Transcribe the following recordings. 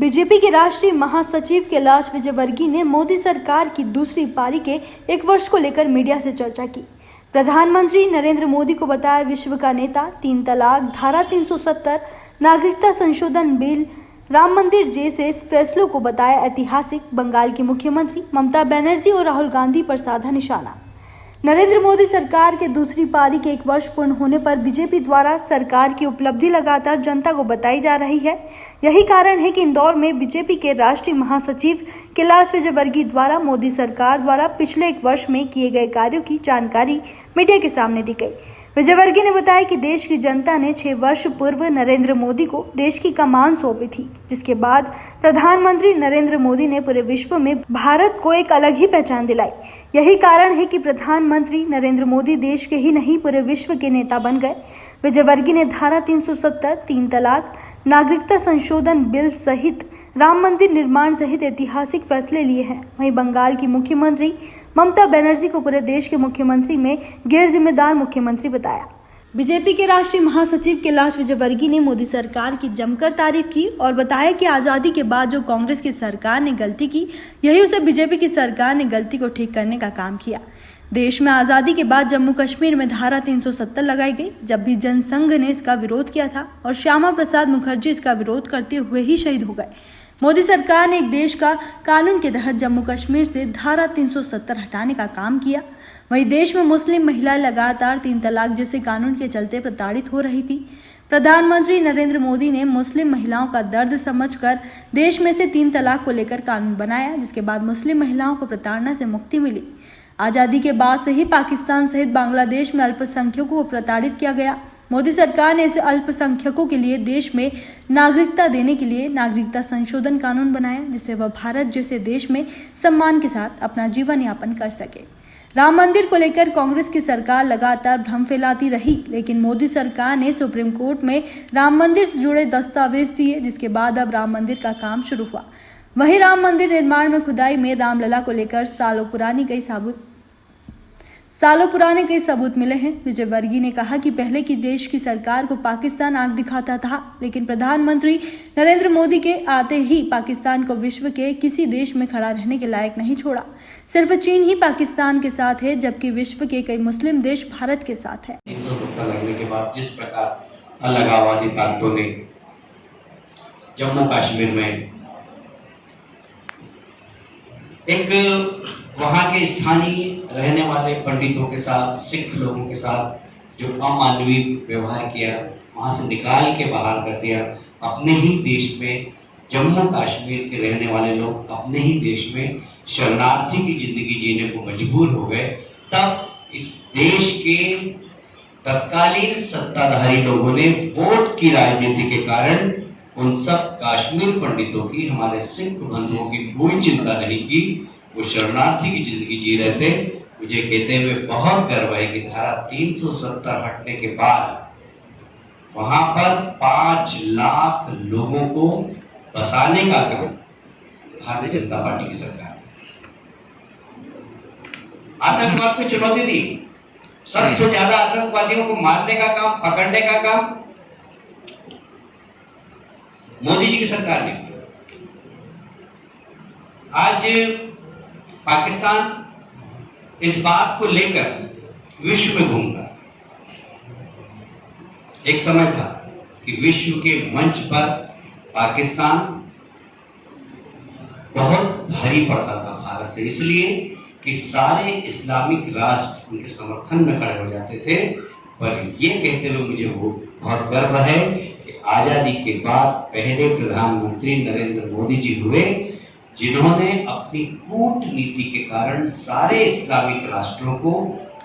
BJP के राष्ट्रीय महासचिव कैलाश विजयवर्गीय ने मोदी सरकार की दूसरी पारी के 1 वर्ष को लेकर मीडिया से चर्चा की। प्रधानमंत्री नरेंद्र मोदी को बताया विश्व का नेता, 3 तलाक, धारा 370, नागरिकता संशोधन बिल, राम मंदिर जैसे फैसलों को बताया ऐतिहासिक। बंगाल की मुख्यमंत्री ममता बनर्जी और राहुल गांधी पर साधा निशाना। नरेंद्र मोदी सरकार के दूसरी पारी के 1 वर्ष पूर्ण होने पर बीजेपी द्वारा सरकार की उपलब्धि लगातार जनता को बताई जा रही है। यही कारण है कि इंदौर में बीजेपी के राष्ट्रीय महासचिव कैलाश विजयवर्गीय द्वारा मोदी सरकार द्वारा पिछले 1 वर्ष में किए गए कार्यों की जानकारी मीडिया के सामने दी गई। विजयवर्गीय ने बताया कि देश की जनता ने 6 वर्ष पूर्व नरेंद्र मोदी को देश की कमान सौंपी थी, जिसके बाद प्रधानमंत्री नरेंद्र मोदी ने पूरे विश्व में भारत को एक अलग ही पहचान दिलाई। यही कारण है कि प्रधानमंत्री नरेंद्र मोदी देश के ही नहीं पूरे विश्व के नेता बन गए। विजयवर्गीय ने धारा 370, 3 तलाक, नागरिकता संशोधन बिल सहित राम मंदिर निर्माण सहित ऐतिहासिक फैसले लिए हैं। वहीं बंगाल की मुख्यमंत्री ममता बनर्जी को पूरे देश के मुख्यमंत्री में गैर जिम्मेदार मुख्यमंत्री बताया। बीजेपी के राष्ट्रीय महासचिव कैलाश विजयवर्गीय ने मोदी सरकार की जमकर तारीफ की और बताया कि आज़ादी के बाद जो कांग्रेस की सरकार ने गलती की, यही उसे बीजेपी की सरकार ने गलती को ठीक करने का काम किया। देश में आज़ादी के बाद जम्मू कश्मीर में धारा 370 लगाई गई, जब भी जनसंघ ने इसका विरोध किया था और श्यामा प्रसाद मुखर्जी इसका विरोध करते हुए ही शहीद हो गए। मोदी सरकार ने एक देश का कानून के तहत जम्मू कश्मीर से धारा 370 हटाने का काम किया। वहीं देश में मुस्लिम महिलाएं लगातार 3 तलाक जैसे कानून के चलते प्रताड़ित हो रही थी। प्रधानमंत्री नरेंद्र मोदी ने मुस्लिम महिलाओं का दर्द समझकर देश में से 3 तलाक को लेकर कानून बनाया, जिसके बाद मुस्लिम महिलाओं को प्रताड़ना से मुक्ति मिली। आज़ादी के बाद से ही पाकिस्तान सहित बांग्लादेश में अल्पसंख्यकों को प्रताड़ित किया गया। मोदी सरकार ने ऐसे अल्पसंख्यकों के लिए देश में नागरिकता देने के लिए नागरिकता संशोधन कानून बनाया, जिससे वह भारत जैसे देश में सम्मान के साथ अपना जीवन यापन कर सके। राम मंदिर को लेकर कांग्रेस की सरकार लगातार भ्रम फैलाती रही, लेकिन मोदी सरकार ने सुप्रीम कोर्ट में राम मंदिर से जुड़े दस्तावेज दिए, जिसके बाद अब राम मंदिर का काम शुरू हुआ। वहीं राम मंदिर निर्माण में खुदाई में रामलला को लेकर सालों पुराने कई सबूत मिले हैं। विजयवर्गीय ने कहा कि पहले की देश की सरकार को पाकिस्तान आंख दिखाता था, लेकिन प्रधानमंत्री नरेंद्र मोदी के आते ही पाकिस्तान को विश्व के किसी देश में खड़ा रहने के लायक नहीं छोड़ा। सिर्फ चीन ही पाकिस्तान के साथ है, जबकि विश्व के कई मुस्लिम देश भारत के साथ है। 370 लगने के बाद जिस प्रकार अलगाववादी ताकतों ने जम्मू कश्मीर में एक वहाँ के स्थानीय रहने वाले पंडितों के साथ, सिख लोगों के साथ जो अमानवीय व्यवहार किया, वहाँ से निकाल के बाहर कर दिया। अपने ही देश में जम्मू कश्मीर के रहने वाले लोग अपने ही देश में शरणार्थी की जिंदगी जीने को मजबूर हो गए। तब इस देश के तत्कालीन सत्ताधारी लोगों ने वोट की राजनीति के कारण उन सब कश्मीर पंडितों की, हमारे सिख बंधुओं की कोई चिंता नहीं की। वो शरणार्थी की जिंदगी जी रहे थे। मुझे कहते हुए बहुत गर्व है कि धारा 370 हटने के बाद वहां पर 5 लाख लोगों को बसाने का काम भारतीय जनता पार्टी की सरकार ने आतंकवाद को चुनौती दी। सबसे ज्यादा आतंकवादियों को मारने का काम, पकड़ने का काम मोदी जी की सरकार ने किया। आज पाकिस्तान इस बात को लेकर विश्व में घूम रहा। एक समय था कि विश्व के मंच पर पाकिस्तान बहुत भारी पड़ता था भारत से, इसलिए कि सारे इस्लामिक राष्ट्र उनके समर्थन में खड़े हो जाते थे। पर ये कहते हुए मुझे बहुत गर्व है कि आजादी के बाद पहले प्रधानमंत्री नरेंद्र मोदी जी हुए जिन्होंने अपनी कूटनीति के कारण सारे इस्लामिक राष्ट्रों को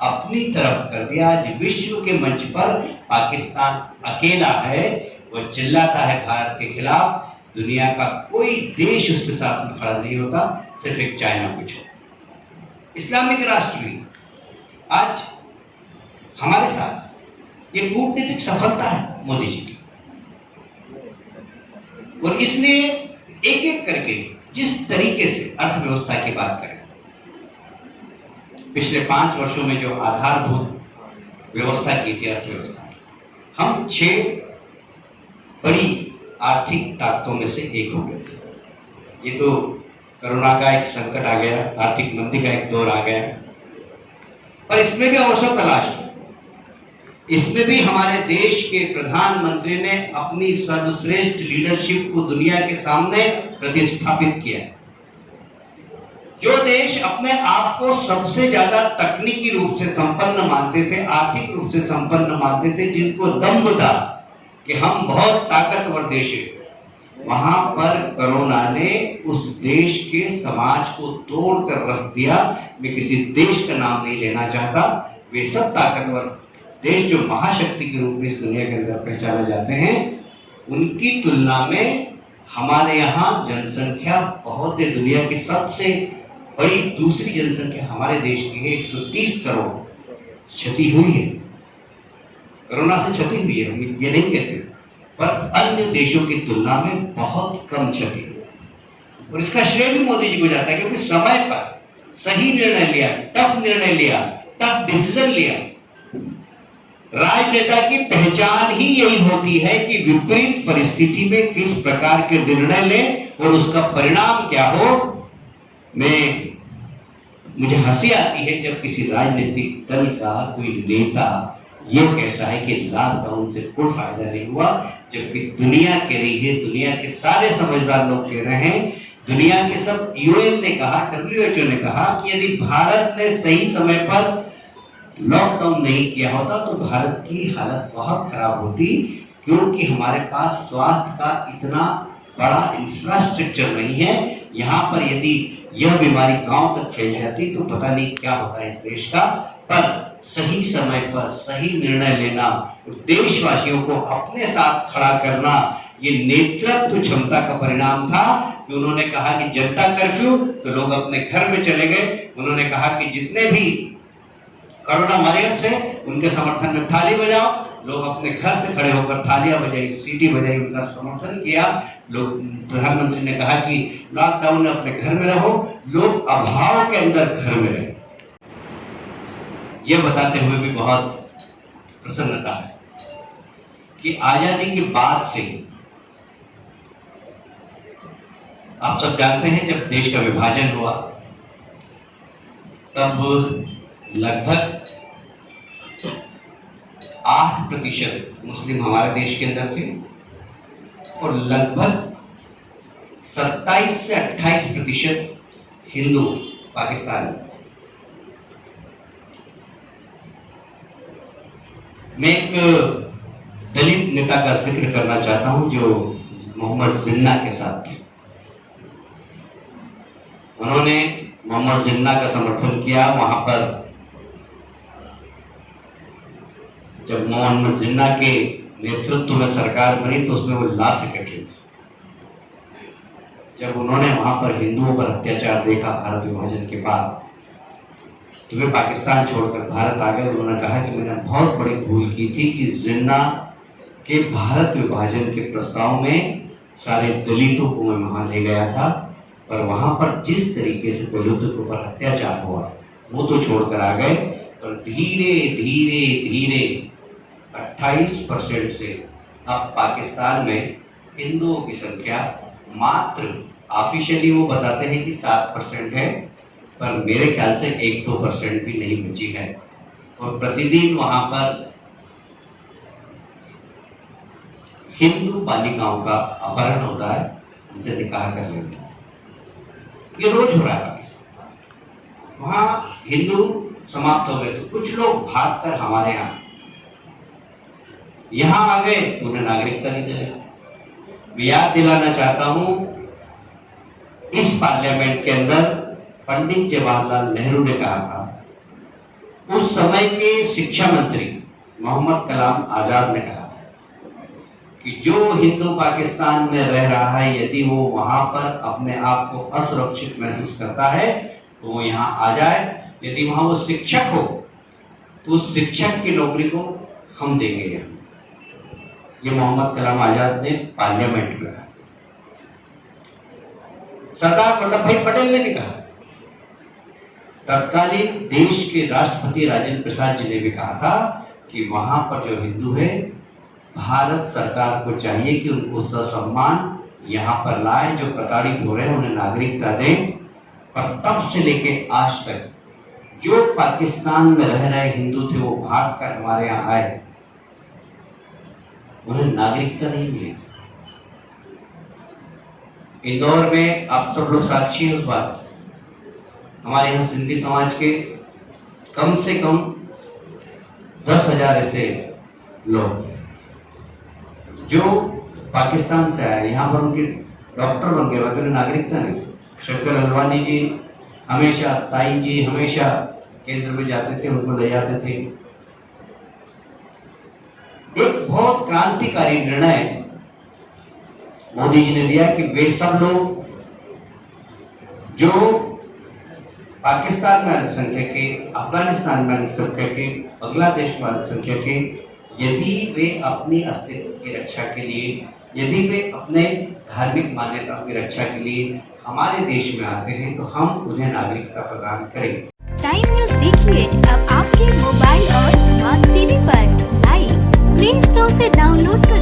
अपनी तरफ कर दिया। आज विश्व के मंच पर पाकिस्तान अकेला है, वो चिल्लाता है भारत के खिलाफ। दुनिया का कोई देश उसके साथ में खड़ा नहीं होता, सिर्फ एक चाइना को छोड़। इस्लामिक राष्ट्र भी आज हमारे साथ, ये कूटनीतिक सफलता है मोदी जी की। और इसने एक एक करके जिस तरीके से अर्थव्यवस्था की बात करें, पिछले 5 वर्षों में जो आधारभूत व्यवस्था की थी अर्थव्यवस्था की, हम 6 बड़ी आर्थिक ताकतों में से एक हो गए थे। ये तो कोरोना का एक संकट आ गया, आर्थिक मंदी का एक दौर आ गया, पर इसमें भी अवसर तलाश है। इसमें भी हमारे देश के प्रधानमंत्री ने अपनी सर्वश्रेष्ठ लीडरशिप को दुनिया के सामने प्रतिस्थापित किया। जो देश अपने आप को सबसे ज्यादा तकनीकी रूप से संपन्न मानते थे, आर्थिक रूप से संपन्न मानते थे, जिनको दम्भ था कि हम बहुत ताकतवर देश हैं, वहां पर कोरोना ने उस देश के समाज को तोड़कर रख दिया। मैं किसी देश का नाम नहीं लेना चाहता, वे सब ताकतवर देश जो महाशक्ति के रूप में इस दुनिया के अंदर पहचाने जाते हैं, उनकी तुलना में हमारे यहाँ जनसंख्या बहुत है। दुनिया की सबसे बड़ी दूसरी जनसंख्या हमारे देश की है, 130 करोड़ क्षति हुई है, कोरोना से क्षति हुई है, हम ये नहीं कहते, पर अन्य देशों की तुलना में बहुत कम क्षति है। और इसका श्रेय भी मोदी जी को जाता है, क्योंकि समय पर सही निर्णय लिया, टफ निर्णय लिया, टफ डिसीजन लिया। राजनेता की पहचान ही यही होती है कि विपरीत परिस्थिति में किस प्रकार के निर्णय लें और उसका परिणाम क्या हो। मुझे हंसी आती है जब किसी राजनीतिक दल का कोई नेता ये कहता है कि लॉकडाउन से कोई फायदा नहीं हुआ, जबकि दुनिया कह रही है, दुनिया के सारे समझदार लोग कह रहे हैं, दुनिया के सब यूएन ने कहा, WHO ने कहा कि यदि भारत ने सही समय पर लॉकडाउन नहीं किया होता तो भारत की हालत बहुत खराब होती, क्योंकि हमारे पास स्वास्थ्य का इतना बड़ा इंफ्रास्ट्रक्चर नहीं है। यहाँ पर यदि यह बीमारी गांव तक फैल जाती तो पता नहीं क्या होता इस देश का। पर सही समय पर सही निर्णय लेना, देशवासियों को अपने साथ खड़ा करना, ये नेतृत्व क्षमता का परिणाम था कि उन्होंने कहा कि जनता कर्फ्यू, तो लोग अपने घर में चले गए। उन्होंने कहा कि जितने भी कोरोना वॉरियर्स है उनके समर्थन में थाली बजाओ, लोग अपने घर से खड़े होकर थालियां बजाई, सीटी बजाई, उनका समर्थन किया। लोग, प्रधानमंत्री ने कहा कि लॉकडाउन में अपने घर में रहो, लोग अभाव के अंदर घर में रहे। यह बताते हुए भी बहुत प्रसन्नता है कि आजादी के बाद से, आप सब जानते हैं, जब देश का विभाजन हुआ तब लगभग 8% मुस्लिम हमारे देश के अंदर थे और लगभग 27 से 28% हिंदू पाकिस्तान में। मैं एक दलित नेता का जिक्र करना चाहता हूं जो मोहम्मद जिन्ना के साथ थे। उन्होंने मोहम्मद जिन्ना का समर्थन किया। वहां पर जब मोहम्मद जिन्ना के नेतृत्व में सरकार बनी तो उसमें वो लॉ सेक्रेटरी थे। जब उन्होंने वहां पर हिंदुओं पर अत्याचार देखा भारत विभाजन के बाद, तो वे पाकिस्तान छोड़कर भारत आ गए। उन्होंने कहा कि मैंने बहुत बड़ी भूल की थी कि जिन्ना के भारत विभाजन के प्रस्ताव में सारे दलितों को मैं वहां ले गया था, पर वहां पर जिस तरीके से दलितों के ऊपर अत्याचार हुआ वो तो छोड़कर आ गए। पर धीरे धीरे धीरे 28% से अब पाकिस्तान में हिंदुओं की संख्या मात्र, ऑफिशियली वो बताते हैं कि 7% है, पर मेरे ख्याल से 1-2% भी नहीं बची है। और प्रतिदिन वहां पर हिंदू बालिकाओं का अपहरण होता है, उनसे निकाह कर लेते हैं। ये रोज हो रहा है पाकिस्तान। वहां हिंदू समाप्त हो गए तो कुछ लोग भागकर हमारे यहाँ आ गए, उन्हें नागरिकता नहीं दिलाई। मैं याद दिलाना चाहता हूं, इस पार्लियामेंट के अंदर पंडित जवाहरलाल नेहरू ने कहा था, उस समय के शिक्षा मंत्री मोहम्मद कलाम आजाद ने कहा कि जो हिंदू पाकिस्तान में रह रहा है, यदि वो वहां पर अपने आप को असुरक्षित महसूस करता है तो वो यहाँ आ जाए। यदि वहां वो शिक्षक हो तो उस शिक्षक की नौकरी को हम देंगे यहाँ। ये मोहम्मद कलाम आजाद ने पार्लियामेंट में कहा। सरदार वल्लभ भाई पटेल ने भी कहा। तत्कालीन देश के राष्ट्रपति राजेंद्र प्रसाद जी ने भी कहा था कि वहां पर जो हिंदू है, भारत सरकार को चाहिए कि उनको ससम्मान यहाँ पर लाए, जो प्रताड़ित हो रहे हैं उन्हें नागरिकता दें। और तब से लेके आज तक जो पाकिस्तान में रह रहे हिंदू थे वो भाग कर हमारे यहाँ आए, उन्हें नागरिकता नहीं मिली। इंदौर में आप सब लोग साक्षी हैं उस बात, हमारे यहाँ सिंधी समाज के कम से कम 10,000 ऐसे लोग जो पाकिस्तान से आए, यहाँ पर उनके डॉक्टर बन गए, बाकी उन्हें नागरिकता नहीं। शंकर हलवानी जी हमेशा, ताई जी हमेशा केंद्र में जाते थे, उनको ले जाते थे। एक बहुत क्रांतिकारी निर्णय मोदी जी ने दिया कि वे सब लोग जो पाकिस्तान में अल्पसंख्यक के, अफगानिस्तान में अल्पसंख्यक के, बांग्लादेश में अल्पसंख्यक के, यदि वे अपनी अस्तित्व की रक्षा के लिए, यदि वे अपने धार्मिक मान्यताओं की रक्षा के लिए हमारे देश में आते हैं तो हम उन्हें नागरिकता प्रदान करें। टाइम न्यूज देखिए अब आपके मोबाइल और स्मार्ट टीवी पर लाइव प्ले स्टोर से डाउनलोड करें।